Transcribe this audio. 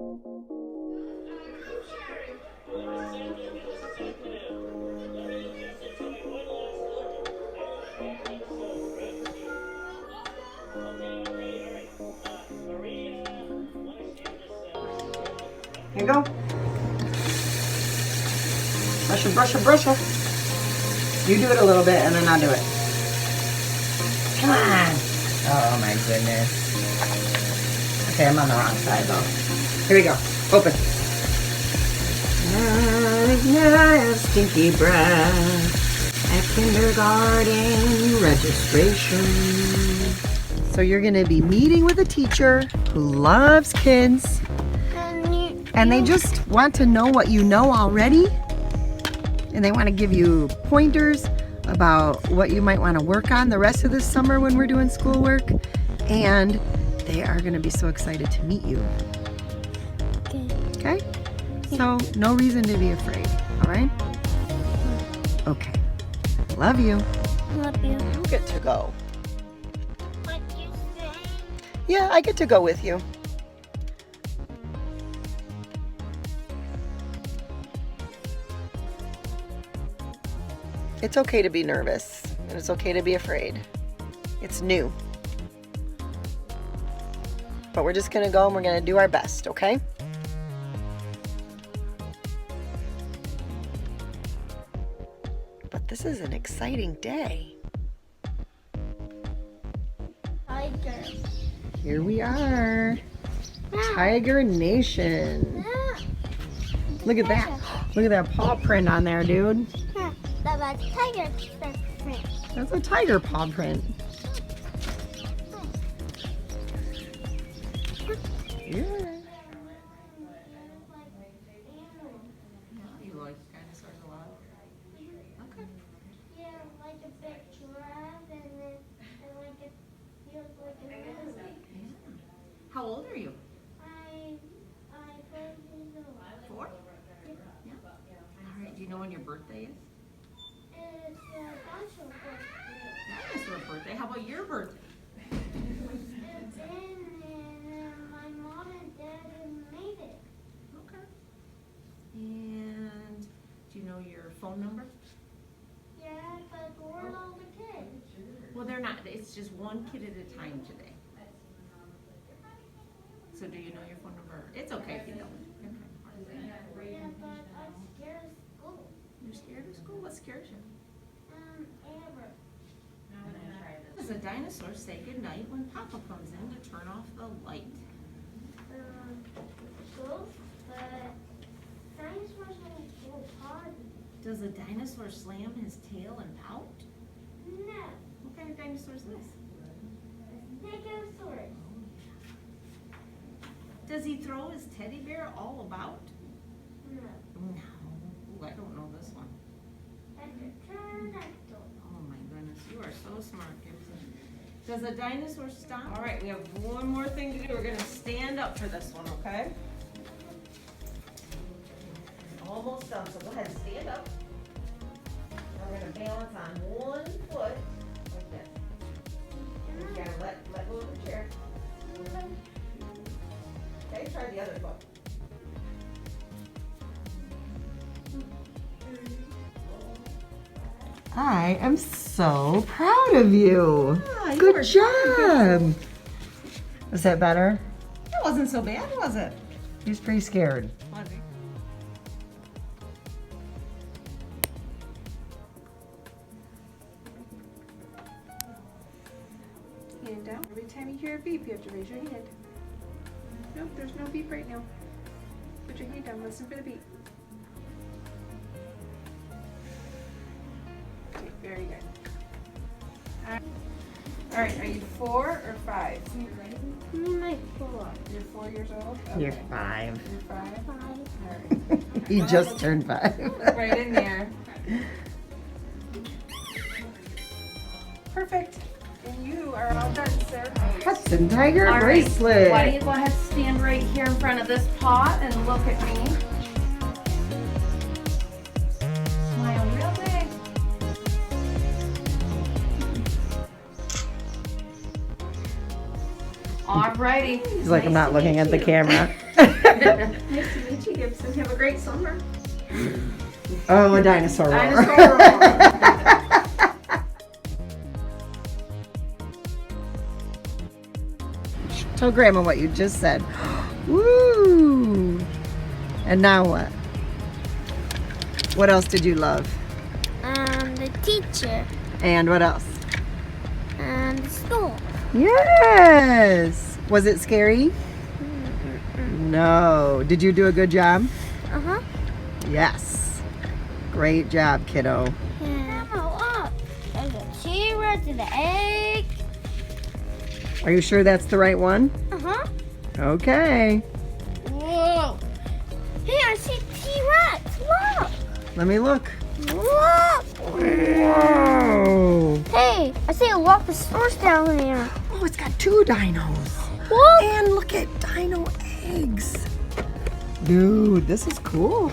Here you go. Brush it, brush it, brush it. You do it a little bit and then I'll do it. Come on. Oh my goodness. Okay, I'm on the wrong side though. Here we go. Open. Stinky breath at kindergarten registration. So you're going to be meeting with a teacher who loves kids and they just want to know what you know already, and they want to give you pointers about what you might want to work on the rest of this summer when we're doing schoolwork, and they are going to be so excited to meet you. Okay? So no reason to be afraid, all right? Okay. Love you. Love you. You get to go. What you say? Yeah, I get to go with you. It's okay to be nervous, and it's okay to be afraid. It's new. But we're just gonna go and we're gonna do our best, okay? But this is an exciting day. Tiger. Here we are. Tiger Nation. Look at that. Look at that paw print on there, dude. That's a tiger print. That's a tiger paw print. Yeah. You like dinosaurs a lot? Okay. Yeah, like a big giraffe, and then like it feels like a movie. How old are you? I 4 years old. 4? Yeah. All right. Do you know when your birthday is? It's also birthday. Dinosaur birthday. How about your birthday? It's and my mom and dad made it. Okay. And do you know your phone number? Yeah, but where's all the kids? Well, they're not. It's just one kid at a time today. So do you know your phone number? It's okay if you don't. Yeah, but I'm scared of school. You're scared of school? What scares you? Amber. Does a dinosaur say goodnight when Papa comes in to turn off the light? Ghost, but dinosaurs don't go party. Does a dinosaur slam his tail and pout? No. What kind of dinosaur is this? Stegosaurus. Does he throw his teddy bear all about? No. No. Ooh, I don't know this one. That's a pterodactyl. Oh my goodness, you are so smart, Gibson. Does a dinosaur stop? All right, we have one more thing to do. We're gonna stand up for this one, okay? Almost done, so go ahead, stand up. Now we're gonna balance on one foot, like this. You gotta let go of the chair. Okay, try the other foot. I am so proud of you. Ah, Good job. Was that better? It wasn't so bad, was it? He was pretty scared. Was he? Hand down. Every time you hear a beep, you have to raise your hand. Nope, there's no beep right now. Put your hand down, listen for the beep. Okay, very good. All right, are you 4 or 5? I'm like 4. You're 4 years old? Okay. You're 5. You're 5? 5. All right. He just turned 5. Right in there. Perfect. And you are all done, sir. Hudson Tiger All right, bracelet. why don't you go ahead and stand right here in front of this pot and look at me. Smile real big. Alrighty. He's like, I'm not looking at the camera. Nice to meet you, Gibson. Have a great summer. Oh, a dinosaur roar. Dinosaur roar. Tell Grandma what you just said. Woo! And now what? What else did you love? The teacher. And what else? The school. Yes! Was it scary? No. Did you do a good job? Uh-huh. Yes. Great job, kiddo. Yeah. Look. There's a T-Rex and an egg. Are you sure that's the right one? Uh-huh. Okay. Whoa. Hey, I see T-Rex. Look. Let me look. Look. Whoa! Hey, I see a Dilophosaurus down there. Oh, it's got 2 dinos. What? And look at dino eggs. Dude, this is cool.